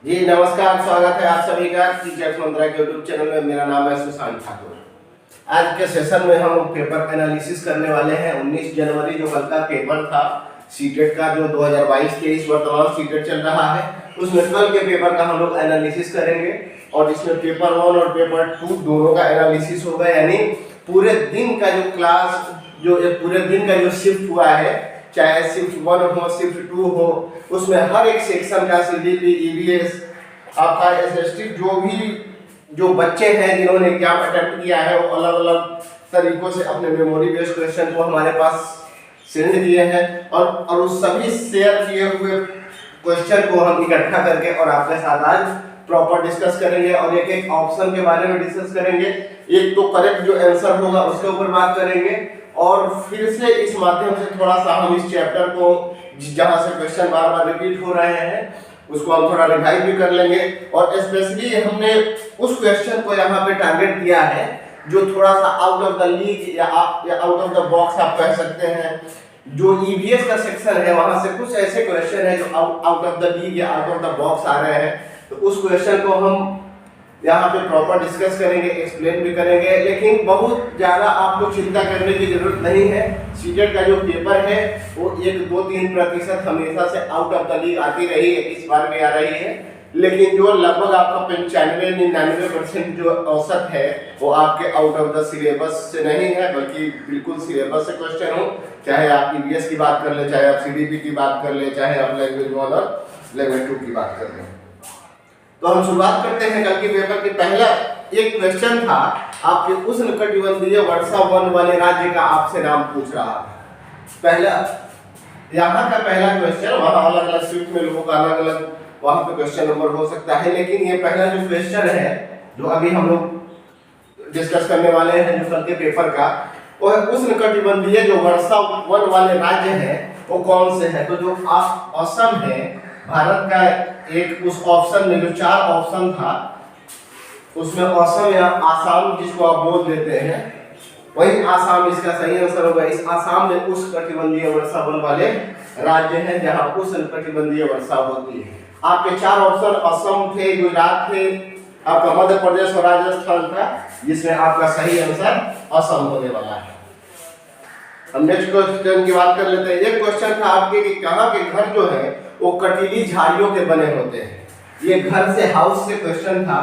जी नमस्कार, स्वागत है आप सभी का टीचर्स मंत्रा के यूट्यूब चैनल में। मेरा नाम है सुशांत ठाकुर। आज के सेशन में हम पेपर एनालिसिस करने वाले हैं। 19 जनवरी जो कल का पेपर था सीटेट का, जो 2022-23 वर्तमान सीटेट चल रहा है, उसमें कल के पेपर का हम लोग एनालिसिस करेंगे। और इसमें पेपर 1 और पेपर 2 दोनों का एनालिसिस होगा, यानी पूरे दिन का जो क्लास, जो पूरे दिन का जो शिफ्ट हुआ है, चाहे शिफ्ट 1 हो शिफ्ट 2 हो, उसमें हर एक सेक्शन का सीडीपी, ईवीएस, आपका एसएसटी, जो बच्चे हैं जिन्होंने एग्जाम अटेम्प्ट किया है, वो अलग अलग तरीकों से अपने मेमोरी बेस्ड क्वेश्चन को हमारे पास सेंड किए हैं। और उस सभी शेयर किए हुए क्वेश्चन को हम इकट्ठा करके और आपके साथ आज प्रॉपर डिस्कस करेंगे और एक एक ऑप्शन के बारे में डिस्कस करेंगे। एक तो करेक्ट जो आंसर होगा उसके ऊपर बात करेंगे, और फिर से इस माध्यम से थोड़ा सा हम इस चैप्टर को, जहां से क्वेश्चन बार बार रिपीट हो रहे हैं, उसको हम थोड़ा रिवाइज भी कर लेंगे। और स्पेशली हमने उस क्वेश्चन को यहाँ पे टारगेट किया है जो थोड़ा सा आउट ऑफ द लीग या आउट ऑफ द बॉक्स आप कह सकते हैं। जो ईवीएस का सेक्शन है वहां से कुछ ऐसे क्वेश्चन है जो आउट ऑफ द लीग या आउट ऑफ द बॉक्स आ रहे हैं, तो उस क्वेश्चन को हम यहाँ पे प्रॉपर डिस्कस करेंगे, एक्सप्लेन भी करेंगे। लेकिन बहुत ज़्यादा आपको चिंता करने की जरूरत नहीं है। सीटेट का जो पेपर है वो 1-2-3% हमेशा से आउट ऑफ द लीग आती रही है, इस बार भी आ रही है। लेकिन जो लगभग आपका 95-99% जो औसत है वो आपके आउट ऑफ द सिलेबस से नहीं है, बल्कि बिल्कुल सिलेबस से क्वेश्चन हो। चाहे आप ईवीएस की बात कर ले, चाहे आप सीडीपी की बात कर ले, चाहे आप लैंग्वेज 1 और लैंग्वेज 2 की बात कर लें। तो हम शुरुआत करते हैं कल के पेपर के। पहला एक क्वेश्चन था आपके उष्णकटिबंधीय वर्षा वन वाले राज्य का, आपसे नाम पूछ रहा था। पहला यहाँ का पहला क्वेश्चन, वहाँ अलग अलग शिफ्ट में लोगों का अलग अलग वहाँ पे क्वेश्चन नंबर हो सकता है, लेकिन ये पहला जो क्वेश्चन है जो अभी हम लोग डिस्कस करने वाले हैं जो कल के पेपर का, वो है उष्णकटिबंधीय जो वर्षा वन वाले राज्य है वो कौन से है। तो जो असम है भारत का, एक उस ऑप्शन में जो 4 ऑप्शन था उसमें असम या आसाम जिसको आप बोल देते हैं, वही आसाम इसका सही आंसर होगा। इस आसाम में उष्णकटिबंधीय वर्षा वन वाले राज्य हैं जहां उष्णकटिबंधीय वर्षा होती है। आपके 4 ऑप्शन असम थे, गुजरात थे, आपका मध्य प्रदेश और राजस्थान था, जिसमें आपका सही आंसर असम होने वाला है। हम नेक्स्ट क्वेश्चन की बात कर लेते हैं। एक क्वेश्चन था आपके कि कहाँ के घर जो है वो कटीली झाड़ियों के बने होते हैं। ये घर से हाउस से क्वेश्चन था।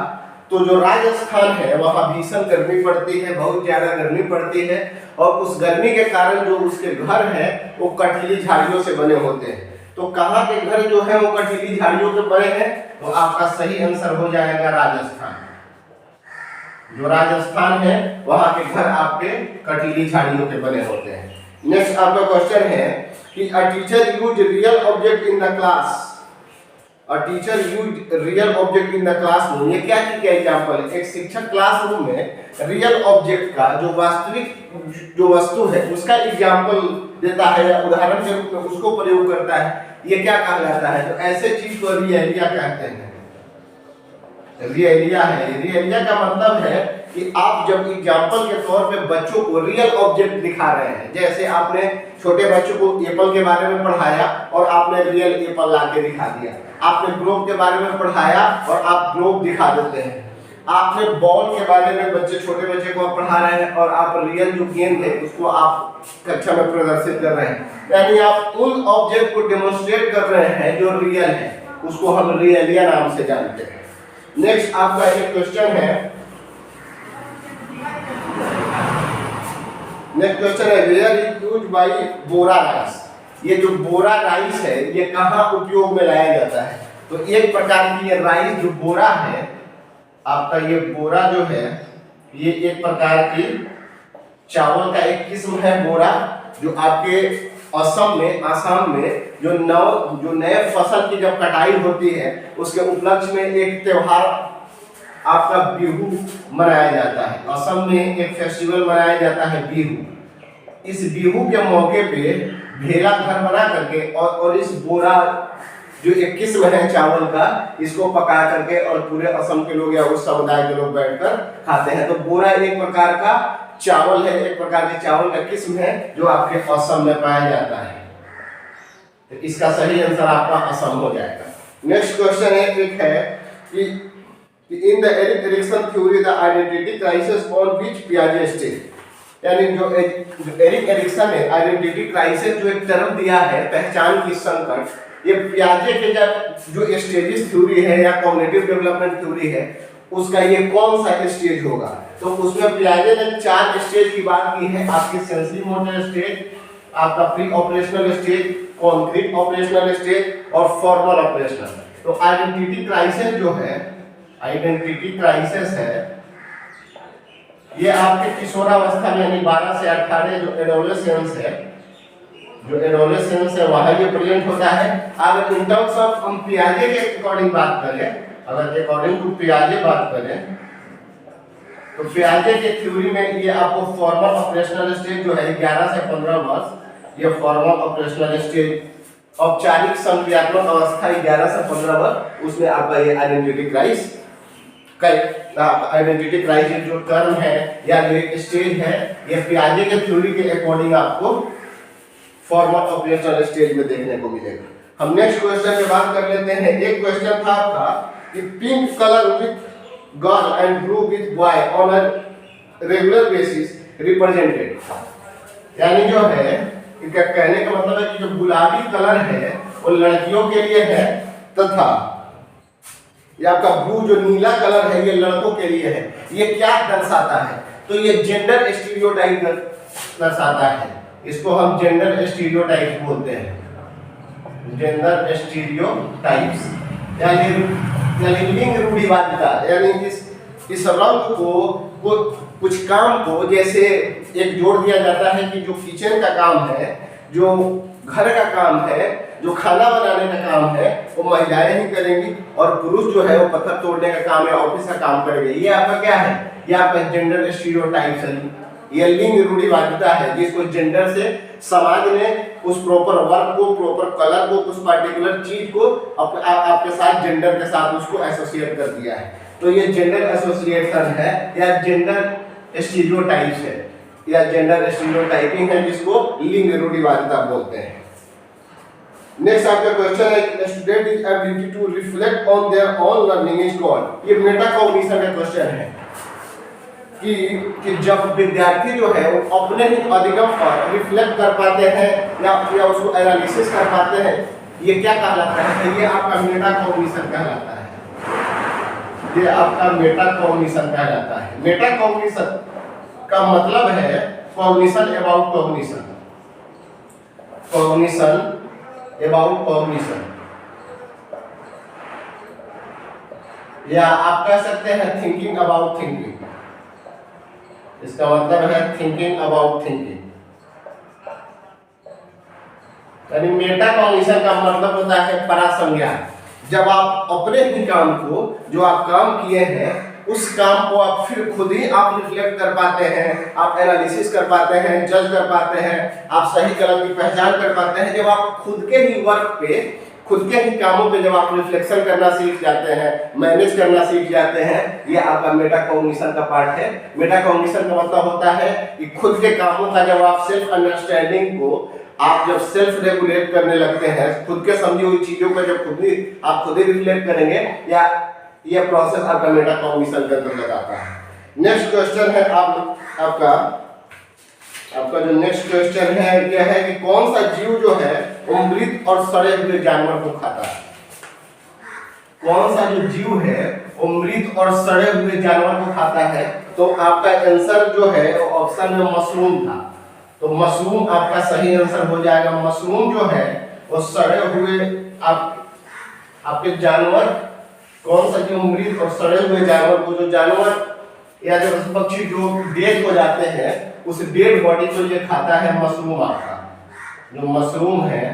तो जो राजस्थान है वहाँ भीषण गर्मी पड़ती है, बहुत ज्यादा गर्मी पड़ती है, और उस गर्मी के कारण जो उसके घर है वो कटीली झाड़ियों से बने होते हैं। तो कहाँ के घर जो है वो कटीली झाड़ियों के बने हैं, तो आपका सही आंसर हो जाएगा राजस्थान। जो राजस्थान है वहाँ के घर आपके कटीली झाड़ियों के बने होते हैं। नेक्स्ट आपका क्वेश्चन है कि a teacher used real object in the class, a teacher used real object in the classroom। ये क्या चीज का एग्जांपल है? एक शिक्षक क्लासरूम में रियल ऑब्जेक्ट का, जो वास्तविक जो वस्तु है उसका एग्जांपल देता है या उदाहरण के रूप में उसको प्रयोग करता है। ये क्या कहलाता है? तो ऐसे चीज को रियलिया कहते हैं। रियलिया है। रियलिया का मतलब है कि आप जब एग्जाम्पल के तौर पे बच्चों को रियल ऑब्जेक्ट दिखा रहे हैं, जैसे आपने छोटे बच्चों को एप्पल के बारे में पढ़ाया और आपने रियल एप्पल ला के दिखा दिया। आपने ग्लोब के बारे में पढ़ाया और आप ग्लोब दिखा देते हैं। आपने बॉल के बारे में छोटे बच्चे को आप पढ़ा रहे हैं और आप रियल जो गेंद है उसको आप कक्षा में प्रदर्शित कर रहे हैं, यानी आप उन ऑब्जेक्ट को डेमोन्स्ट्रेट कर रहे हैं जो रियल है, उसको हम रियलिया नाम से जानते हैं। नेक्स्ट आपका एक क्वेश्चन है, नेक्स्ट क्वेश्चन है where is used by bora rice. ये जो बोरा राइस है ये कहाँ उपयोग में लाया जाता है? तो एक प्रकार की ये राइस जो बोरा है, आपका ये बोरा जो है ये एक प्रकार की चावल का एक किस्म है बोरा, जो आपके आसाम में जो नए फसल की जब कटाई होती है उसके उपलक्ष्य में एक त्योहार आपका बिहू मनाया जाता है। असम में एक फेस्टिवल मनाया जाता है बिहू। इस बिहू के मौके पे भेला घर बना करके और इस बोरा जो एक किस्म है चावल का, इसको पका करके और पूरे असम के लोग या उस समुदाय के लोग बैठकर खाते हैं। तो बोरा एक प्रकार का चावल है, एक प्रकार के चावल का किस्म है जो आपके असम में पाया जाता है। तो इसका सही आंसर आपका असम हो जाएगा। नेक्स्ट क्वेश्चन एक है कि in the Eric Erikson theory the identity crisis on which पियाजे स्टेज, यानी जो एरिक एरिक्सन ने आइडेंटिटी क्राइसिस जो एक टर्म दिया है, पहचान की संकट, ये पियाजे के जो स्टेजेस थ्योरी है या कॉग्निटिव डेवलपमेंट थ्योरी है, उसका ये कौन सा स्टेज होगा। तो उसमें पियाजे ने 4 स्टेज की बात की है, आपकी सेंसरी मोटर स्टेज, आपका pre operational stage, concrete operational stage और फॉर्मल ऑपरेशनल। तो आइडेंटिटी क्राइसिस जो है, आइडेंटिटी क्राइसिस है, ये आपके किशोरावस्था में यानी 12 से 18 जो एडोलेसेंस है, जो एडोलेसेंस है वहां ये प्रेजेंट होता है। अगर इन टर्म्स ऑफ हम पियाजे के अकॉर्डिंग बात करें, अगर अकॉर्डिंग टू पियाजे बात करें, तो पियाजे के थ्योरी में ये आपको फॉर्मल ऑपरेशनल स्टेज जो है 11 से 15 वर्ष, ये फॉर्मल ऑपरेशनल स्टेज, औपचारिक संक्रियात्मक अवस्था 11 से 15 वर्ष, उसमें आपका ये आइडेंटिटी क्राइसिस जो टर्म है या जो एक स्टेज है, ये पियाजे के थ्योरी के अकॉर्डिंग आपको फॉर्मल ऑपरेशनल स्टेज में देखने को मिलेगा। हम नेक्स्ट क्वेश्चन पे बात कर लेते हैं। एक क्वेश्चन था आपका कि pink colour with girl and blue with boy on a regular basis represented, यानी जो है इनका कहने का मतलब है कि जो गुलाबी कलर है वो लड़कियों के लिए है, तथा ये आपका ब्लू जो नीला कलर है ये लड़कों के लिए है। ये क्या दर्शाता है? तो ये जेंडर स्टीरियोटाइप दर्शाता है। इसको हम जेंडर स्टीरियोटाइप बोलते हैं, जेंडर स्टीरियोटाइप्स, यानी लिंग रूढ़िवादिता, यानी इस रंग को कुछ काम को, जैसे एक जोड़ दिया जाता है कि जो किचन का काम है, जो घर का काम है, जो खाना बनाने का काम है, वो महिलाएं ही करेंगी, और पुरुष जो है वो पत्थर तोड़ने का काम या ऑफिस का काम करेंगे। ये आपका क्या है? ये आपका जेंडर स्टीरियोटाइप्स है, ये लिंग रूढ़िवादिता है, जिसको जेंडर से समाज ने उस प्रॉपर वर्क को, प्रॉपर कलर को, उस पार्टिकुलर चीज को आपके साथ जेंडर के साथ उसको एसोसिएट कर दिया है। तो ये जेंडर एसोसिएशन है या जेंडर स्टीरियोटाइप्स है या जेंडर स्टीरियोटाइपिंग है, जिसको लिंग रूढ़िवादिता बोलते हैं। नेक्स्ट आपका क्वेश्चन है student is ability to reflect on their own learning is called, ये मेटाकॉग्निशन का क्वेश्चन है कि जब विद्यार्थी जो है वो अपने ही अधिगम पर रिफ्लेक्ट कर पाते हैं या उसको एनालिसिस कर पाते हैं, ये क्या कहलाता है? ये आपका मेटाकॉग्निशन कहलाता है, ये आपका मेटाकॉग्निशन कहलाता है। मेटाकॉग्निशन का मतलब है cognition about cognition, cognition about cognition, या आप कह सकते हैं थिंकिंग अबाउट थिंकिंग। इसका मतलब है थिंकिंग अबाउट थिंकिंग, यानी मेटाकॉग्निशन का मतलब होता है परासंज्ञान। जब आप अपने ही काम को, जो आप काम किए हैं, उस काम को आप फिर खुद ही आप रिफ्लेक्ट कर पाते हैं, आप एनालिसिस कर पाते हैं, जज कर पाते हैं, आप सही गलत की पहचान कर पाते हैं। जब आप खुद के ही वर्क पे, खुद के ही कामों पे जब आप रिफ्लेक्शन करना सीख जाते हैं, मैनेज करना सीख जाते हैं, ये आपका मेटाकॉग्निशन का पार्ट है। मेटाकॉग्निशन का मतलब होता है कि खुद के कामों का जब आप सेल्फ अंडरस्टैंडिंग को आप जब सेल्फ रेगुलेट करने लगते हैं, खुद के समझी हुई चीजों को जब आप खुद ही रिफ्लेक्ट करेंगे, या ये प्रोसेस आपका मेटाकॉग्निशन के अंतर्गत आता है। नेक्स्ट क्वेश्चन है आपका जो नेक्स्ट क्वेश्चन है क्या है कि कौन सा जीव जो है वो मृत और सड़े हुए जानवर को खाता है? कौन सा जो जीव है वो मृत और सड़े हुए जानवर को खाता है? तो आपका आंसर जो है वो ऑप्शन में मशरूम था, तो मशरूम आपका सही आंसर हो जाएगा। मशरूम जो है वो सड़े हुए आपके जानवर, कौन सा जो मृत और सड़े हुए जानवर को, जो जानवर या जो पक्षी जो डेड हो जाते हैं, उस डेड बॉडी को ये खाता है मशरूम। आपका जो मशरूम है,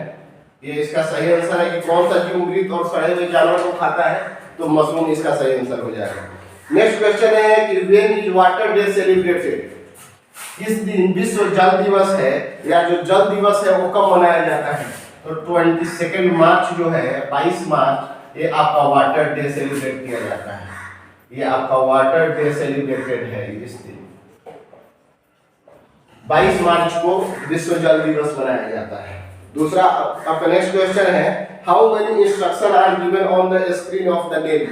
ये इसका सही आंसर है कि कौन सा जीव मृत और सड़े हुए जानवर को खाता है, तो मशरूम इसका सही आंसर हो जाएगा। नेक्स्ट क्वेश्चन है कि when is water day celebrated? किस दिन विश्व जल दिवस है, या जो जल दिवस है वो कब मनाया जाता है? तो 22 मार्च जो है, 22 मार्च, ये आपका वाटर डे सेलिब्रेट किया जाता है। ये आपका वाटर डे सेलिब्रेटेड है इस दिन, 22 मार्च को विश्व जल दिवस मनाया जाता है। दूसरा आपका नेक्स्ट क्वेश्चन है, how many instruction are given on the screen of the navy.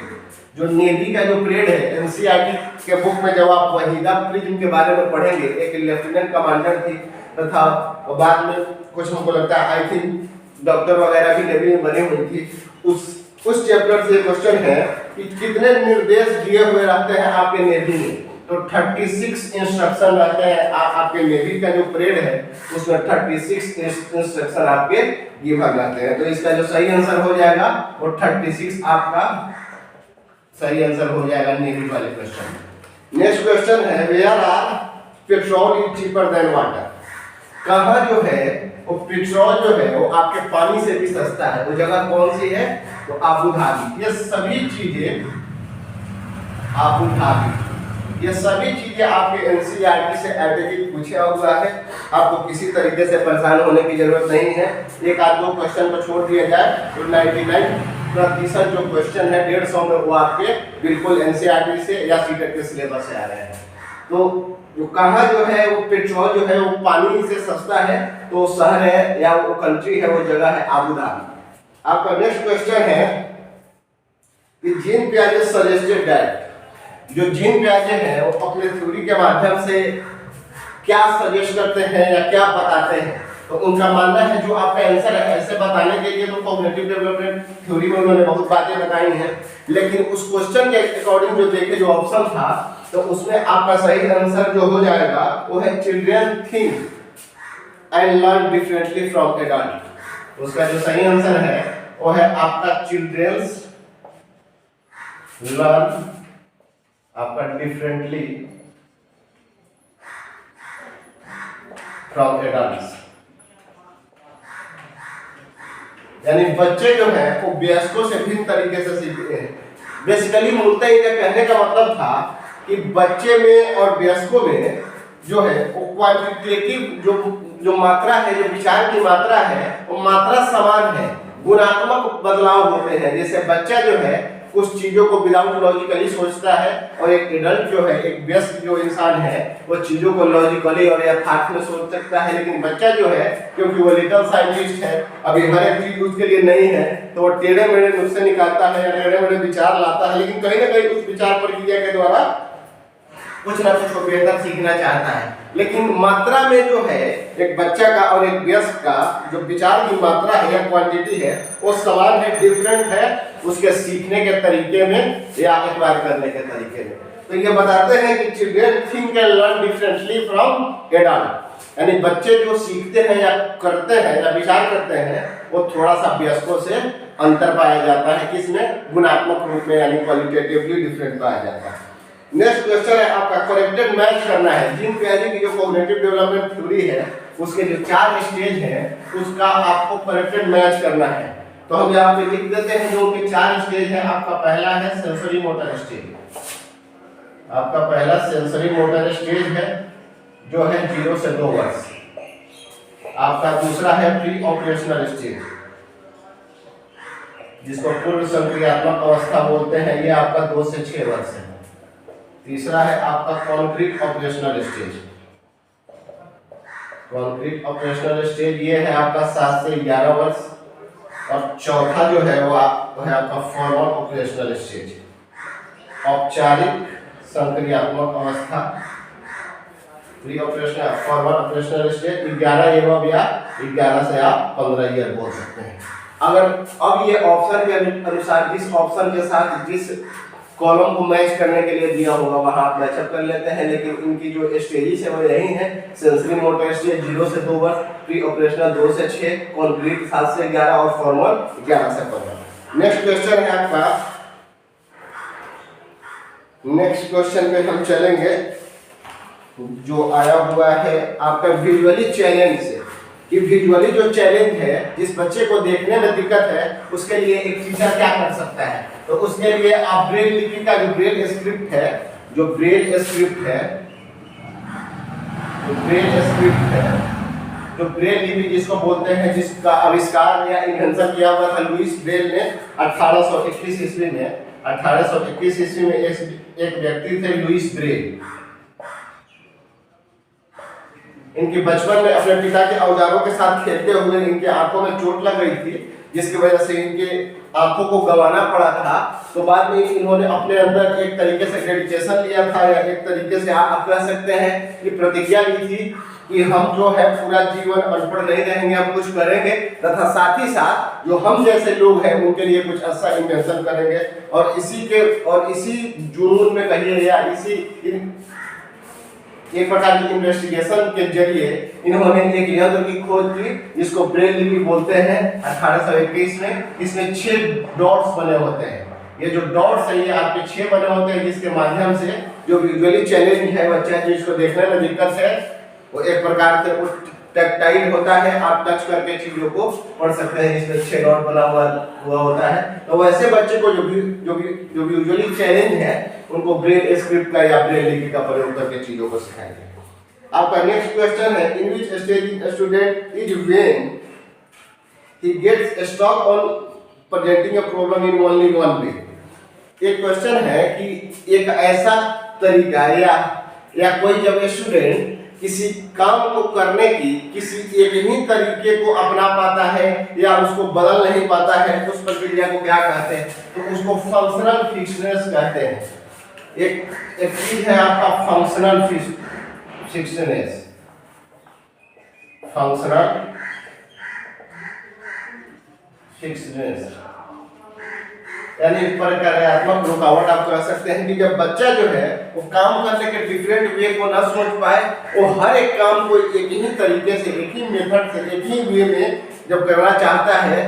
जो नेवी का जो परेड है एनसीईआरटी के बुक में जब आप वहीदा प्रिज्म के बारे में पढ़ेंगे, एक लेफ्टिनेंट कमांडर थी तथा बाद में कुछ हमको लगता है आई थिंक डॉक्टर वगैरह भी नेवी में बनी हुई थी, उस चैप्टर से क्वेश्चन है कि कितने निर्देश दिए हुए रहते हैं आपके नेवी में। तो 36 इंस्ट्रक्शन रहते हैं आपके नेवी का जो परेड है उसमें 36 इंस्ट्रक्शन आपके गिवन रहते हैं। तो इसका जो सही आंसर हो जाएगा वो 36 आपका सही आंसर हो जाएगा नेवी वाले क्वेश्चन। नेक्स्ट क्वेश्चन है, where are petrol is cheaper than water. कहाँ जो है वो पेट्रोल जो है वो आपके पानी से भी सस्ता है, वो जगह कौन सी है? तो आबू धाबी। ये सभी चीजें आबू धाबी, ये सभी चीजें आपके एनसीईआरटी से एडिटिव पूछा हुआ है, आपको किसी तरीके से परेशान होने की जरूरत नहीं है। एक आध दो क्वेश्चन को छोड़ दिया जाए तो 99% जो क्वेश्चन है 150 में वो आपके बिल्कुल एनसीईआरटी से या सीटेट के सिलेबस से आ रहे हैं। तो जो कहाँ जो है वो पेट्रोल जो है वो पानी से सस्ता है, तो शहर है या वो कंट्री है, वो जगह है आबू धाबी। आपका नेक्स्ट क्वेश्चन है कि जीन पियाजे सजेस्टेड दैट। जो जीन पियाजे हैं वो अपने थ्योरी के माध्यम से क्या सजेस्ट करते हैं या क्या बताते हैं? तो उनका मानना है जो आपका आंसर है ऐसे बताने के लिए तो कॉग्निटिव डेवलपमेंट थ्योरी में उन्होंने बहुत बातें बताई हैं, लेकिन उस क्वेश्चन के अकॉर्डिंग जो देखे जो ऑप्शन था तो उसमें आपका सही आंसर जो हो जाएगा वो है children think and learn differently from adult. उसका जो सही आंसर है वो है आपका चिल्ड्रंस लर्न आपका डिफरेंटली फ्रॉम एडल्ट्स। यानी बच्चे जो है वो वयस्कों से भिन्न तरीके से सीखते हैं। बेसिकली मूलतः ये कहने का मतलब था कि बच्चे में और वयस्कों में जो है वो क्वांटिटेटिव जो मात्रा है, जो विचार की मात्रा है वो मात्रा समान है, गुणात्मक बदलाव होते हैं। जैसे बच्चा जो है कुछ चीजों को विदाउट लॉजिकली सोचता है और एक एडल्ट जो है, एक वयस्क जो इंसान है वो चीजों को लॉजिकली और यथार्थ में सोच सकता है। लेकिन बच्चा जो है क्योंकि वो लिटिल साइंटिस्ट है, अभी हर एक चीज उसके लिए नहीं है, तो वो टेढ़े मेढ़े नुस्खे निकालता है या टेढ़े मेढ़े विचार लाता है, लेकिन कहीं ना कहीं उस विचार प्रक्रिया के द्वारा कुछ ना कुछ बेहतर सीखना चाहता है। लेकिन मात्रा में जो है एक बच्चा का और एक वयस्क का जो विचार की मात्रा है या क्वांटिटी है वो समान है, डिफरेंट है उसके सीखने के तरीके में या एक्वायर करने के तरीके में। तो ये बताते हैं कि children think and learn differently from adult. यानी बच्चे जो सीखते हैं या करते हैं या विचार करते हैं वो थोड़ा सा वयस्कों से अंतर पाया जाता है, किसमें? गुणात्मक रूप में, यानी क्वालिटेटिवली डिफरेंट पाया जाता है। नेक्स्ट क्वेश्चन है आपका करेक्टेड मैच करना है। जीन पियाजे की जो कॉग्निटिव डेवलपमेंट थ्योरी है उसके जो 4 स्टेज हैं उसका आपको करेक्टेड मैच करना है। तो हम यहाँ पे लिख देते हैं जो उनके 4 स्टेज है। आपका पहला है सेंसरी मोटर स्टेज। आपका पहला सेंसरी मोटर स्टेज है जो है 0 से 2 वर्ष। आपका दूसरा है प्री ऑपरेशनल स्टेज जिसको पूर्व संक्रियात्मक अवस्था बोलते हैं, ये आपका 2 से 6 वर्ष है। तीसरा है आपका concrete operational stage. Concrete operational stage ये है आपका 7 से 11 वर्ष। और चौथा जो है वो है आपका फॉर्मल ऑपरेशनल स्टेज, औपचारिक संक्रियात्मक अवस्था। Pre operational formal operational stage 11 एवं या 11 से आप 15 ईयर बोल सकते हैं। अगर अब ये ऑप्शन के अनुसार जिस ऑप्शन के साथ जिस कॉलम को मैच करने के लिए दिया होगा वहां आप मैचअप कर लेते हैं, लेकिन इनकी जो स्टेजेस है वो यही है। सेंसरी मोटर स्टेज 0 से 2 वर्ष, प्री ऑपरेशनल 2 से 6, कॉन्क्रीट 7 से 11 और फॉर्मल 11 से 15। नेक्स्ट क्वेश्चन है आपका, नेक्स्ट क्वेश्चन पे हम चलेंगे जो आया हुआ है आपका विजुअली चैलेंज से। कि विजुअली जो चैलेंज है, जिस बच्चे को देखने में दिक्कत है उसके लिए एक टीचर क्या कर सकता है? तो उसके लिए आप ब्रेल लिपि का जो ब्रेल स्क्रिप्ट है, जो ब्रेल स्क्रिप्ट है, जो ब्रेल लिपि जिसको बोलते हैं, जिसका आविष्कार या इन्वेंशन किया हुआ था लुईस ब्रेल ने 1821 ईस्वी में। 1821 ईस्वी में एक व्यक्ति थे लुईस ब्रेल। इनके बचपन में अपने पिता के औजारों के साथ खेलते हुए इनके आंखों में चोट लग गई थी, जिसकी वजह से इनके आंखों को गंवाना पड़ा था। तो बाद में इन्होंने अपने अंदर एक तरीके से डेडिकेशन लिया था, या एक तरीके से आप कह सकते हैं कि प्रतिज्ञा ली थी कि हम जो है पूरा जीवन अनपढ़ नहीं रहेंगे, हम कुछ करेंगे, तथा साथ ही साथ जो हम जैसे लोग हैं उनके लिए कुछ अच्छा इन्वेंशन करेंगे। और इसी जुनून में कहिए या एक प्रकार की इन्वेस्टिगेशन के जरिए इन्होंने एक यंत्र की खोज की जिसको ब्रेल लिपि बोलते हैं 1821 में। इसमें 6 डॉट्स बने होते हैं। ये जो डॉट्स है ये आपके 6 बने होते हैं, जिसके माध्यम से जो विजुअली चैलेंज है बच्चा जिसको देखने में दिक्कत है वो एक प्रकार से टैक्टाइल होता है, आप टच करके चीजों को पढ़ सकते हैं। इसमें 6 डॉट बना हुआ होता है। तो वैसे बच्चे को जो विजुअली चैलेंज है उनको ब्रेल स्क्रिप्ट का या ब्रेल लिपि का प्रयोग करके चीजों को सिखाएंगे। आपका नेक्स्ट क्वेश्चन है, in which stage student is when he gets stuck on presenting a problem in only one way. एक क्वेश्चन है कि एक ऐसा तरीका या कोई जब स्टूडेंट किसी काम को करने की किसी एक ही तरीके को अपना पाता है या उसको बदल नहीं पाता है, उस प्रक्रिया को क्या कहते हैं? तो उसको फंक्शनल फिक्सनेस कहते हैं। एक चीज है आपका फंक्शनल फिक्सनेस, फंक्शनल फिक्सनेस यानी प्रक्रियात्मक रुकावट। आप कह सकते हैं कि जब बच्चा जो है वो काम करने के डिफरेंट वे को ना सोच पाए, वो हर एक काम को एक ही तरीके से, एक ही मेथड से, एक ही वे में जब करना चाहता है,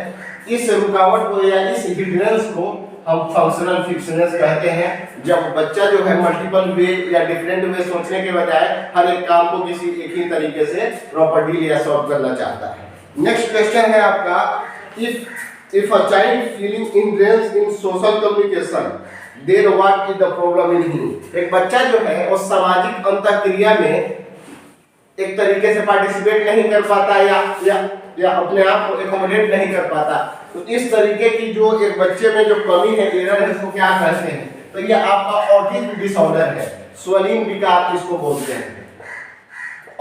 इस रुकावट को या इस हिंड्रेंस को हम फंक्शनल फिक्सनेस कहते हैं। जब बच्चा जो है मल्टीपल वे या डिफरेंट वे सोचने के बजाय हर एक काम को किसी एक ही तरीके से प्रॉपर्ली या सॉल्व करना चाहता है। नेक्स्ट क्वेश्चन है आपका, if a child feeling hindrance in social communication then what is the problem in him। एक बच्चा जो है वो सामाजिक अंतःक्रिया में एक तरीके से पार्टिसिपेट नहीं कर पाता या अपने आप को एकोमोडेट नहीं कर पाता, तो इस तरीके की जो एक बच्चे में जो कमी है, एरर है, इसको क्या कहते हैं? तो ये आपका ऑटिज्म डिसऑर्डर है, स्वलीन विकार इसको बोलते हैं,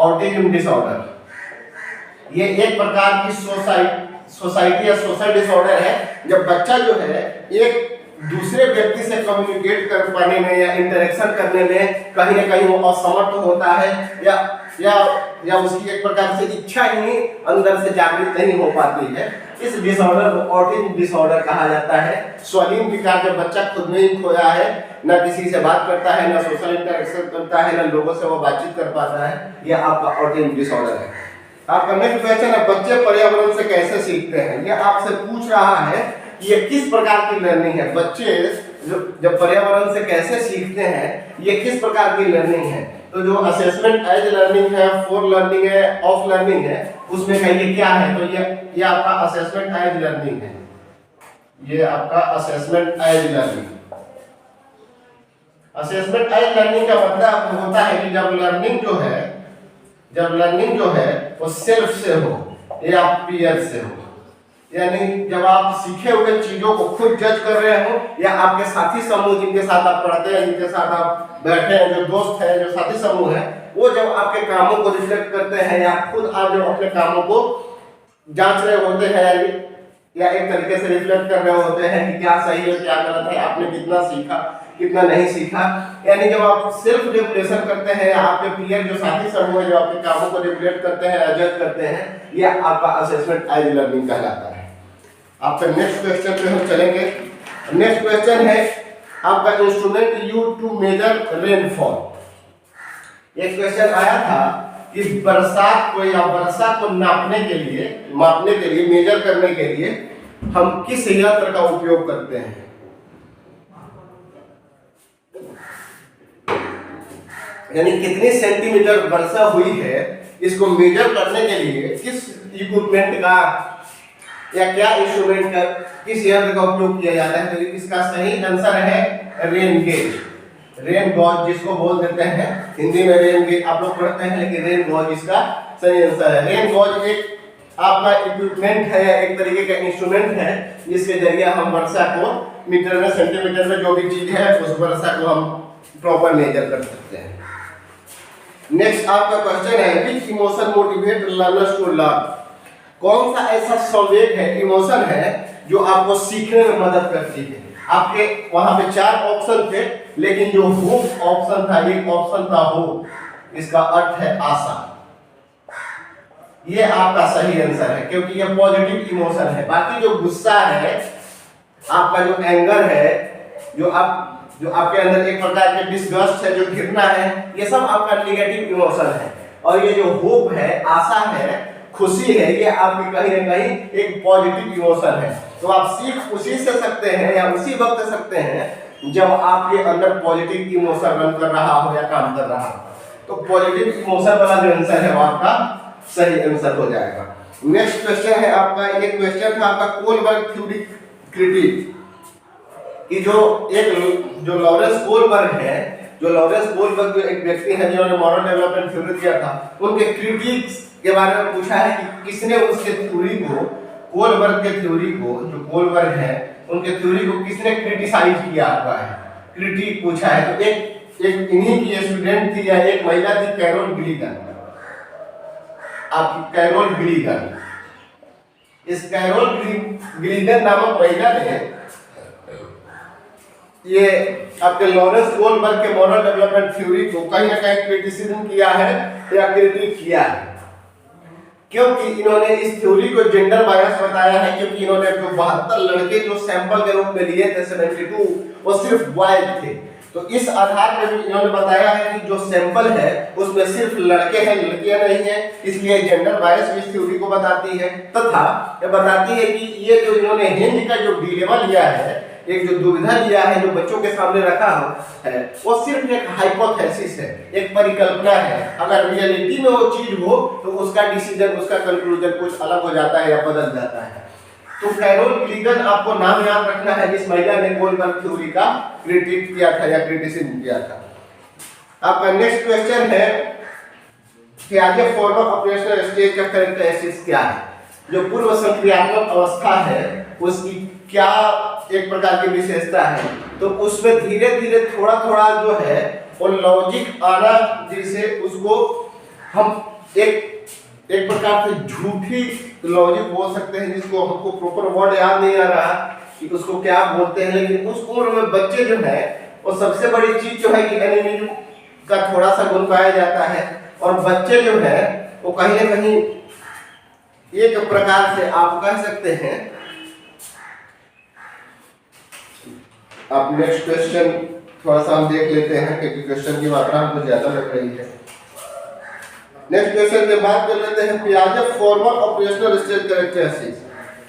ऑटिज्म डिसऑर्डर। ये एक प्रकार की सोसाइटी या सोशल डिसऑर्डर है। जब बच्चा जो है एक दूसरे व्यक्ति से कम्युनिकेट कर पाने में या इंटरेक्शन करने में कहीं ना कहीं वो असमर्थ होता है या उसकी एक प्रकार से इच्छा ही अंदर से जागृत नहीं हो पाती है, इस डिसऑर्डर को ऑटिज्म डिसऑर्डर कहा जाता है। स्वलीन विकार, जब बच्चा खुद में ही खोया है, ना किसी से बात करता है, ना सोशल इंटरेक्शन करता है, ना लोगों से वो बातचीत कर पाता है, यह आपका ऑटिज्म डिसऑर्डर है। आपका नेक्स्ट क्वेश्चन है, बच्चे पर्यावरण से कैसे सीखते हैं? यह आपसे पूछ रहा है कि ये किस प्रकार की लर्निंग है। बच्चे जब पर्यावरण से कैसे सीखते हैं, ये किस प्रकार की लर्निंग है? तो जो असेसमेंट एज लर्निंग है, फॉर लर्निंग है, ऑफ लर्निंग है, उसमें का ये क्या है? तो ये आपका असेसमेंट एज लर्निंग है। ये आपका assessment as learning. Assessment as learning का मतलब होता है कि जब लर्निंग जो है वो सेल्फ से हो या पीयर से हो, यानी जब आप सीखे हुए चीजों को खुद जज कर रहे हो या आपके साथी समूह जिनके साथ आप पढ़ते हैं, जिनके साथ आप बैठे हैं, जो दोस्त हैं, जो साथी समूह है, वो जब आपके कामों को रिफ्लेक्ट करते हैं या खुद आप जब अपने कामों को जांच रहे होते हैं या एक तरीके से रिफ्लेक्ट कर रहे होते हैं कि क्या सही है, क्या गलत है, आपने कितना सीखा, कितना नहीं सीखा, यानी जब आप सेल्फ रेगुलेशन करते हैं या आपके पीयर जो साथी समूह है जो आपके कामों को रेगुलेट करते हैं, जज करते हैं, यह आपका असेसमेंट एज लर्निंग कहलाता है। आपका नेक्स्ट क्वेश्चन पे हम चलेंगे। नेक्स्ट क्वेश्चन है आपका, instrument used to measure rainfall. एक क्वेश्चन आया था कि बरसात को या वर्षा को मापने के लिए मेजर करने के लिए हम किस यंत्र का उपयोग करते हैं? यानी कितनी सेंटीमीटर वर्षा हुई है, इसको मेजर करने के लिए किस इक्विपमेंट का या क्या इंस्ट्रूमेंट का, किस यंत्र का उपयोग किया जाता है? तो इसका सही आंसर है रेन गेज, रेन गॉज जिसको बोल देते हैं। हिंदी में रेन गेज आप लोग पढ़ते हैं, लेकिन रेन गॉज इसका सही आंसर है। रेन गॉज एक आपका इक्विपमेंट है या एक तरीके का इंस्ट्रूमेंट है जिसके जरिए हम वर्षा को मीटर में, सेंटीमीटर में जो भी चीज है उस वर्षा को हम प्रॉपर मेजर कर सकते हैं। नेक्स्ट आपका क्वेश्चन है which emotion motivate learners to learn. कौन सा ऐसा संवेग है, इमोशन है, जो आपको सीखने में मदद करती है। आपके वहां पे 4 ऑप्शन थे, लेकिन जो होप ऑप्शन था, एक ऑप्शन था होप, इसका अर्थ है आशा। ये आपका सही आंसर है, क्योंकि ये पॉजिटिव इमोशन है। बाकी जो गुस्सा है, आपका जो एंगर है, जो आपके अंदर एक प्रकार के डिसगस्ट है, जो घृणा है, ये सब आपका नेगेटिव इमोशन है। और ये जो होप है, आशा है, खुशी है, ये आपकी कहीं ना कहीं एक पॉजिटिव इमोशन है। तो आप सीख उसी से सकते हैं या उसी वक्त सकते हैं जब आपके अंदर पॉजिटिव इमोशन रन कर रहा हो या काम कर रहा हो। तो पॉजिटिव इमोशन वाला जो आंसर है वो आपका सही आंसर हो जाएगा। नेक्स्ट क्वेश्चन है आपका, एक क्वेश्चन था आपका कोलबर्ग थ्योरी क्रिटिक कि जो लॉरेंस कोलबर्ग है, जो लॉरेंस कोलबर्ग जो एक व्यक्ति है जिन्होंने मॉरल डेवलपमेंट थ्योरी दिया था, उनके क्रिटिक्स के बारे में पूछा है कि किसने उसके थ्योरी को, कोलबर्ग के थ्योरी को, जो कोलबर्ग है उनके थ्योरी को किसने क्रिटिसाइज किया हुआ है, क्रिटिक पूछा है। तो एक इन्हीं की स्टूडेंट थी या एक महिला थी, कैरोल गिलीगन। आपकी कैरोल गिलीगन, इस कैरोल गिलीगन नामक महिला ने ये आपके लॉरेंस कोलबर्ग के मॉरल डेवलपमेंट थ्योरी को कहीं ना कहीं क्रिटिसिज्म किया है या क्रिटिक किया है, क्योंकि इन्होंने इस थ्योरी को जेंडर बायस बताया है। क्योंकि इन्होंने जो 72 लड़के जो सैंपल के रूप में लिए थे 72, वो सिर्फ बॉयज थे। तो इस आधार पर भी इन्होंने बताया है कि जो सैंपल है उसमें सिर्फ लड़के हैं, लड़कियां नहीं है, इसलिए जेंडर बायस इस थ्योरी को बताती है। तथा ये बताती है कि ये जो इन्होंने हिंज का जो डिलेमा लिया है, एक जो दुविधा लिया है, जो बच्चों के सामने रखा है, वो सिर्फ एक हाइपोथेसिस है, एक परिकल्पना है। अगर रियलिटी में वो चीज हो तो उसका डिसीजन, उसका कंक्लूजन कुछ अलग हो जाता है या बदल जाता है। तो कैरोल गिलीगन आपको नाम याद रखना है, जिस महिला ने कोलबर्ग थ्योरी का क्रिटिक किया था या क्रिटिसिज्म किया था। आपका नेक्स्ट क्वेश्चन है कि आगे फॉर्मल ऑपरेशनल स्टेज का कैरेक्टरिस्टिक्स क्या है। जो पूर्व संक्रियात्मक अवस्था है उसकी क्या एक प्रकार की विशेषता है। तो उसमें धीरे धीरे थोड़ा थोड़ा जो है वो लॉजिक आना, जिसे उसको हम एक प्रकार से झूठी लॉजिक बोल सकते हैं, जिसको हमको प्रॉपर वर्ड याद नहीं आ रहा कि उसको क्या बोलते हैं। लेकिन उस उम्र में बच्चे जो है, वो सबसे बड़ी चीज जो है कि एनिमिज्म का थोड़ा सा गुण पाया जाता है। और बच्चे जो है वो कहीं ना कहीं एक प्रकार से आप कह सकते हैं। आप नेक्स्ट क्वेश्चन थोड़ा सा हम देख लेते हैं, क्योंकि क्वेश्चन की मात्रा हमको ज्यादा लग रही है। नेक्स्ट क्वेश्चन में बात कर लेते हैं पियाजे फॉर्मल ऑपरेशनल स्टेज कैरेक्टरिस्टिक्स।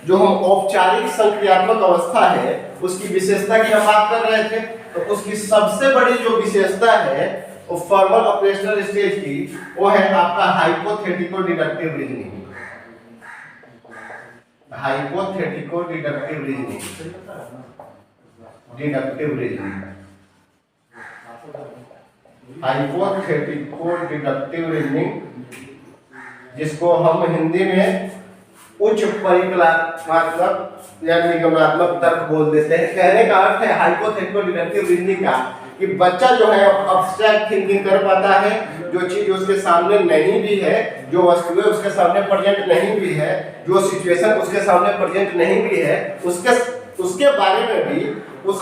जो हम औपचारिक संक्रियात्मक अवस्था है उसकी विशेषता की हम बात कर रहे थे। तो उसकी सबसे बड़ी जो विशेषता है वो फॉर्मल ऑपरेशनल स्टेज की, वो है आपका hypothetico deductive reasoning. Hypothetico deductive reasoning, deductive reasoning, hypothetico deductive reasoning, जिसको हम हिंदी में उच्च परिकल्पनात्मक या निगमनात्मक तर्क बोल देते हैं। कहने का अर्थ है हाइपोथेटिको डिडक्टिव रीजनिंग का कि बच्चा जो है अब्स्ट्रैक्ट थिंकिंग कर पाता है। जो चीज उसके सामने नहीं भी है, जो वस्तुएं उसके सामने प्रेजेंट नहीं भी है, जो सिचुएशन उसके सामने प्रेजेंट नहीं भी है, उसके बारे में भी, उस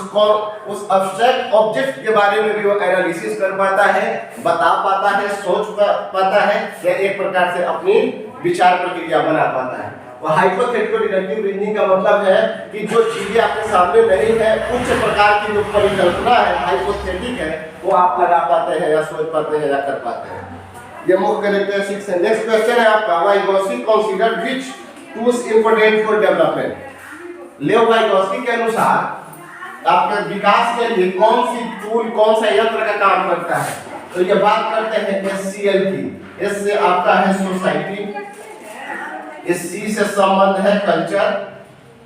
अब्स्ट्रैक्ट ऑब्जेक्ट के बारे में भी वो एनालिसिस कर पाता है, बता पाता है, सोच पाता है, या एक प्रकार से अपनी विचार प्रक्रिया बना पाता है। और हाइपोथेटिको डिडक्टिव रीजनिंग का मतलब है कि जो चीजें आपके सामने नहीं है, उच्च प्रकार की जो परिकल्पना है, हाइपोथेटिक है, वो आप लगा पाते हैं या सोच पाते हैं या कर पाते हैं। ये मुख्य कैरेक्टरिस्टिक्स है। नेक्स्ट क्वेश्चन है आपका Vygotsky considered which tools important for development. लेओ वाइगोस्की के अनुसार आपके विकास के लिए कौन सी टूल, कौन सा यंत्र का काम करता है। तो ये बात करते हैं SCL की। एस से आपका है सोसाइटी, इस C से संबंध है कल्चर,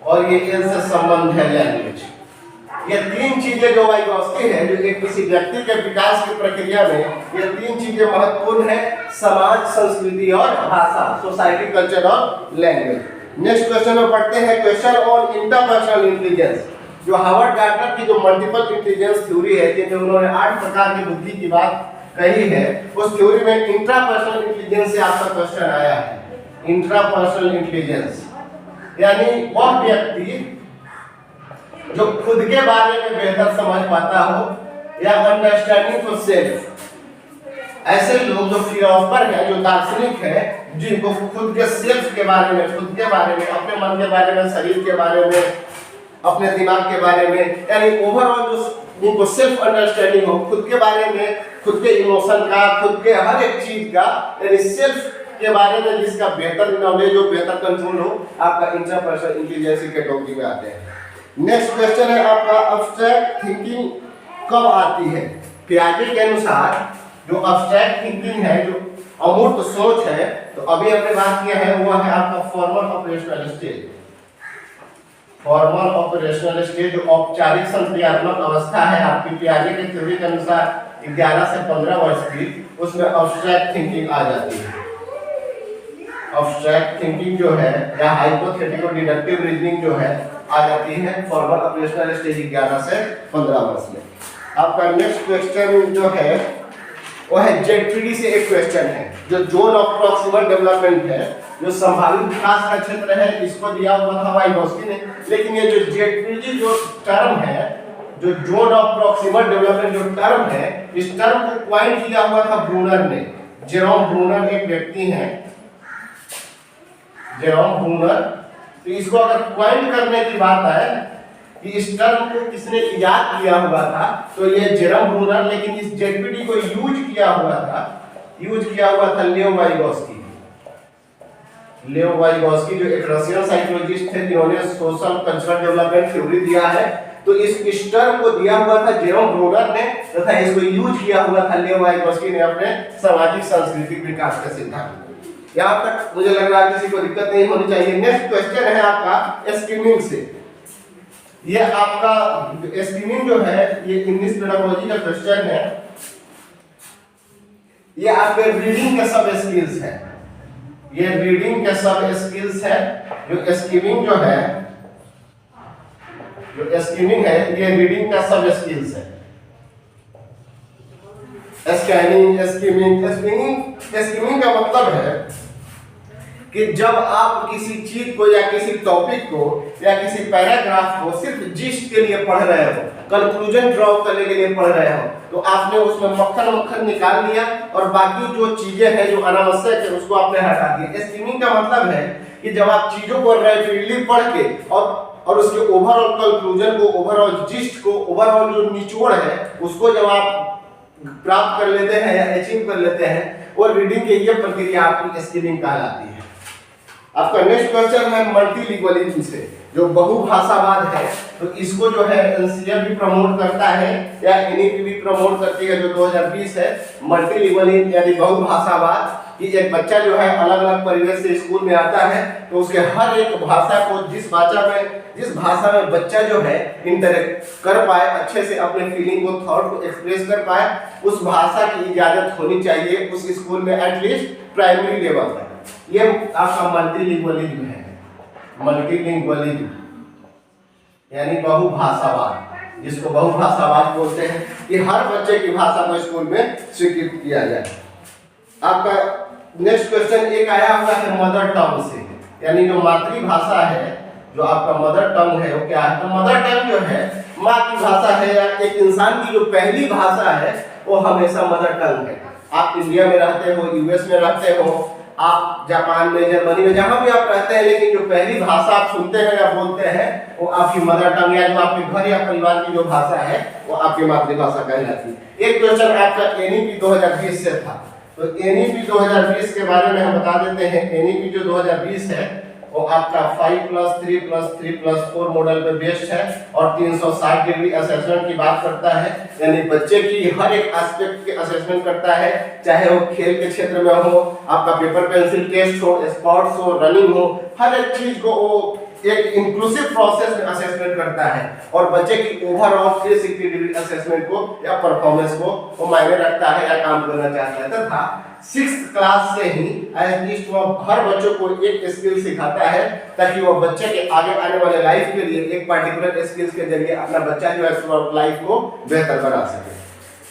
और ये L से संबंध है लैंग्वेज। ये तीन चीजें जो वाइगोस्की है, जो एक किसी व्यक्ति के विकास की प्रक्रिया में ये तीन चीजें महत्वपूर्ण है, समाज, संस्कृति और भाषा, सोसाइटी, कल्चर और लैंग्वेज। नेक्स्ट क्वेश्चन में पढ़ते हैं क्वेश्चन ऑन इंटरपर्सनल इंटेलिजेंस। जो हार्वर्ड गार्टनर की जो मल्टीपल इंटेलिजेंस थ्योरी है, जिसमें उन्होंने 8 प्रकार की बुद्धि की बात कही है, उस थ्योरी में इंट्रापर्सनल इंटेलिजेंस से आपका क्वेश्चन आया है। इंट्रापर्सनल इंटेलिजेंस यानी वह व्यक्ति जो खुद के बारे में बेहतर समझ पाता हो या अंडरस्टैंडिंग फॉर सेल्फ। ऐसे लोग जो फिलोसोफर है, जो दार्शनिक है, जिनको खुद के सेल्फ के बारे में, खुद के बारे में, अपने मन के बारे में, शरीर के बारे में, अपने दिमाग के बारे में, यानी ओवरऑल जो जिनको सेल्फ अंडरस्टैंडिंग हो, खुद के बारे में, खुद के इमोशन का, खुद के हर एक चीज का, यानी सेल्फ के बारे में जिसका बेहतर नॉलेज हो, बेहतर कंट्रोल हो, आपका इंट्रापर्सनल इंटेलिजेंस की कैटेगरी में आते हैं। नेक्स्ट क्वेश्चन है आपका अब्स्ट्रैक्ट थिंकिंग कब आती है? पियाजे के अनुसार जो अब्स्ट्रैक्ट थिंकिंग है, जो अमूर्त सोच है, तो अभी हमने बात किया है, वो है आपका formal operational stage. Formal operational stage जो औपचारिक संक्रियात्मक अवस्था है आपकी पियाजे के थ्योरी के अनुसार 11 से 15 वर्ष की, उसमें अब्स्ट्रैक्ट थिंकिंग आ जाती है। अब्स्ट्रैक्ट थिंकिंग जो है या हाइपोथेटिकल डिडक्टिव रीजनिंग जो है आ जाती है फॉर्मल ऑपरेशनल स्टेज 11 से 15 वर्ष में। आपका नेक्स्ट क्वेश्चन जो है वो है जेडपीडी से एक क्वेश्चन है, जो जोन ऑफ प्रॉक्सिमल डेवलपमेंट है, जो संभावित विकास का क्षेत्र है, इसको दिया हुआ था वाइगोस्की ने। लेकिन ये जो जेडपीडी जो टर्म है, जो जोन ऑफ प्रॉक्सिमल डेवलपमेंट जो टर्म है, इस टर्म को क्वाइन किया हुआ था ब्रूनर ने। जेरोम ब्रूनर एक व्यक्ति है, जेरोम ब्रूनर। तो इसको अगर क्वाइन करने की बात आए कि इस टर्म को किसने इजाद किया हुआ था, तो ये जेरोम ब्रूनर। लेकिन इस जेडपीडी को यूज किया हुआ था लियो वाइगोस्की। लियो वाइगोस्की जो एक रशियन साइकोलॉजिस्ट थे, जिन्होंने सोशल कल्चरल डेवलपमेंट थ्योरी दिया है। तो इस टर्म को दिया हुआ था जेरोम ब्रूनर ने, तथा इसको यूज किया हुआ था लियो वाइगोस्की ने अपने सामाजिक सांस्कृतिक विकास के सिद्धांत। यहाँ तक मुझे लग रहा है किसी को दिक्कत नहीं होनी चाहिए। नेक्स्ट क्वेश्चन है आपका स्किमिंग से। ये आपका स्किमिंग जो है, ये इंग्लिश पेडागोजी का क्वेश्चन है। ये आपके रीडिंग के सब स्किल्स है, ये रीडिंग के सब स्किल्स है। जो स्किमिंग जो है, जो स्किमिंग है, ये रीडिंग का सब स्किल्स है। स्कैनिंग, स्किमिंग का मतलब है कि जब आप किसी चीज को या किसी टॉपिक को या किसी पैराग्राफ को सिर्फ जिस्ट के लिए पढ़ रहे हो, कंक्लूजन ड्रॉ करने के लिए पढ़ रहे हो, तो आपने उसमें मक्खन निकाल लिया और बाकी जो चीजें हैं जो अनावश्यक है उसको आपने हटा दिया। स्किमिंग का मतलब है कि जब आप चीजों को रैपिडली पढ़ के और उसके ओवरऑल कंक्लूजन को, ओवरऑल जिस्ट को, ओवरऑल जो निचोड़ है उसको जब आप प्राप्त कर लेते हैं या अचीव कर लेते हैं, और रीडिंग की ये प्रक्रिया आपकी स्किमिंग कहलाती है। आपका नेक्स्ट क्वेश्चन है मल्टीलिंगुअलिज्म से, जो बहुभाषावाद है। तो इसको जो है एनसीआर भी प्रमोट करता है या एनईपी भी प्रमोट करती है, जो 2020 है। मल्टीलिंगुअलिज्म यानी बहुभाषावाद कि एक बच्चा जो है अलग अलग परिवेश से स्कूल में आता है, तो उसके हर एक भाषा को, जिस भाषा में बच्चा जो है इंटरेक्ट कर पाए, अच्छे से अपने फीलिंग को, थॉट को एक्सप्रेस कर पाए, उस भाषा की इजाजत होनी चाहिए उस स्कूल में, एटलीस्ट प्राइमरी लेवल पर। ये आपका मल्टीलिंगुअलिज्म है। मल्टीलिंगुअलिज्म यानी बहुभाषावाद, जिसको बहुभाषावाद बोलते हैं, कि हर बच्चे की भाषा को स्कूल में स्वीकृत किया जाए। आपका नेक्स्ट क्वेश्चन एक आया हुआ है मदर टंग से, यानी जो मातृभाषा है, जो आपका मदर टंग है वो क्या है? तो मदर टंग जो है माँ की भाषा है, या एक इंसान की जो पहली भाषा है वो हमेशा मदर टंग है। आप इंडिया में रहते हो, यूएस में रहते हो, आप जापान में, जर्मनी में, जहां भी आप रहते हैं, लेकिन जो पहली भाषा आप सुनते हैं या बोलते हैं वो आपकी मदर टंग या जो आपके घर या परिवार की जो भाषा है वो आपकी मातृभाषा कहलाती है। एक क्वेश्चन आपका एनईपी 2020 से था, तो एनईपी 2020 के बारे में हम बता देते हैं। एनईपी जो 2020 है वो आपका 5+3+3+4 मॉडल पे बेस्ड है और 360 डिग्री असेसमेंट की बात करता है, यानी बच्चे की हर एक एस्पेक्ट के असेसमेंट करता है, चाहे वो खेल के क्षेत्र में हो, आपका पेपर पेंसिल टेस्ट हो, स्पोर्ट्स हो, रनिंग हो, हर एक चीज को वो एक इंक्लूसिव प्रोसेस में असेसमेंट करता है और बच्चे की ओवरऑल 360 डिग्री असेसमेंट को या परफॉर्मेंस को वो मायने रखता है या काम करना चाहता है। तथा 6th क्लास से ही एटलीस्ट वो हर बच्चों को एक स्किल सिखाता है, ताकि वो बच्चे के आगे आने वाले लाइफ के लिए एक पर्टिकुलर स्किल्स के जरिए अपना बच्चा जो है लाइफ को बेहतर बना सके।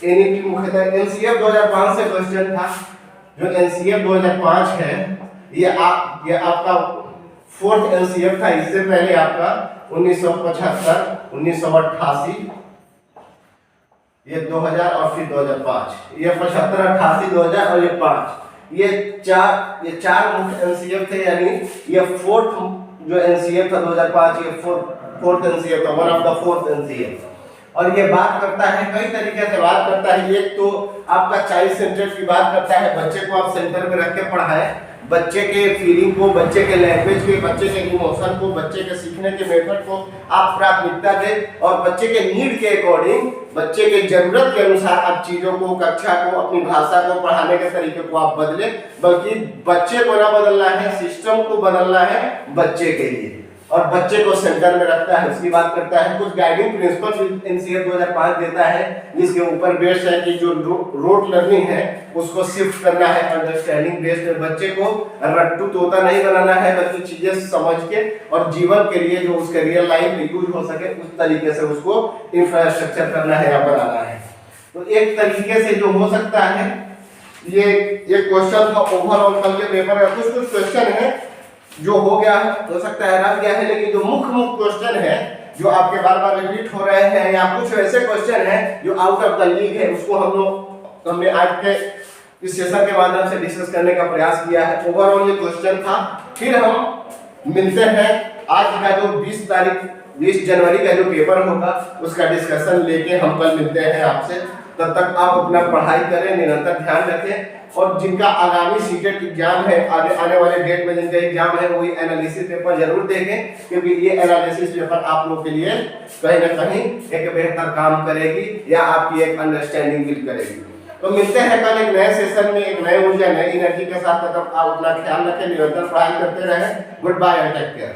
एनईपी मुख्यतः एनसीएफ 2005 से क्वेश्चन था। जो एनसीएफ 2005 है ये आपका फोर्थ एनसीएफ था। इससे पहले आपका 1975, 1988, ये 2000 और फिर 2005, ये 75, 88, 2000 और ये 5, ये चार मुख्य एनसीएफ थे। यानी ये फोर्थ जो एनसीएफ था 2005, ये फोर्थ एनसीएफ था, one of the fourth NCF. और ये बात करता है, कई तरीके से बात करता है। एक तो आपका चाइल्ड सेंटर्ड की बात करता है, बच्चे को आप सेंटर में रख के पढ़ाएं, बच्चे के फीलिंग को, बच्चे के लैंग्वेज के, बच्चे के इमोशन को, बच्चे के सीखने के मेथड को आप प्राथमिकता दें और बच्चे के नीड के अकॉर्डिंग, बच्चे के जरूरत के अनुसार आप चीजों को, कक्षा को, अपनी भाषा को, पढ़ाने के तरीके को आप बदलें। बल्कि बच्चे को ना बदलना है, सिस्टम को बदलना है बच्चे के लिए, और बच्चे को सेंटर में रखता है, उसकी बात करता है। कुछ गाइडिंग प्रिंसिपल्स एनसीएफ 2005 देता है, जिसके ऊपर बेस्ड है कि जो रोट लर्निंग है उसको शिफ्ट करना है अंडरस्टैंडिंग बेस्ड में। बच्चे को रट्टू तोता नहीं बनाना है, बल्कि चीजें समझ के और जीवन के लिए जो उसके रियल लाइफ में यूज हो सके उस तरीके से उसको इंफ्रास्ट्रक्चर करना है या बनाना है। तो एक तरीके से जो हो सकता है, ये क्वेश्चन था ओवरऑल कल के पेपर में। कुछ क्वेश्चन है जो हो गया है, हो सकता है रह गया है, लेकिन जो मुख्य क्वेश्चन है जो आपके बार बार रिपीट हो रहे हैं, या कुछ ऐसे क्वेश्चन हैं जो आउट ऑफ द लीग है, उसको हमने आज के इस सेशन के माध्यम से डिस्कस करने का प्रयास किया है। ओवरऑल ये क्वेश्चन था। फिर हम मिलते हैं आज का जो 20 जनवरी का जो पेपर होगा उसका डिस्कशन लेके हम कल मिलते हैं आपसे। तब तक आप अपना पढ़ाई करें, निरंतर ध्यान रखें, और जिनका आगामी सीटेट एग्जाम है, आने वाले डेट में जिनका एग्जाम है, वही एनालिसिस पेपर जरूर देखें, क्योंकि ये एनालिसिस पेपर आप लोग के लिए कहीं ना कहीं एक बेहतर काम करेगी या आपकी एक अंडरस्टैंडिंग बिल्ड करेगी। तो मिलते हैं कल एक नए सेशन में, एक नए ऊर्जा, नई एनर्जी के साथ। तब आप अपना ख्याल रखें, निरंतर पढ़ाई करते रहें। Goodbye and take care.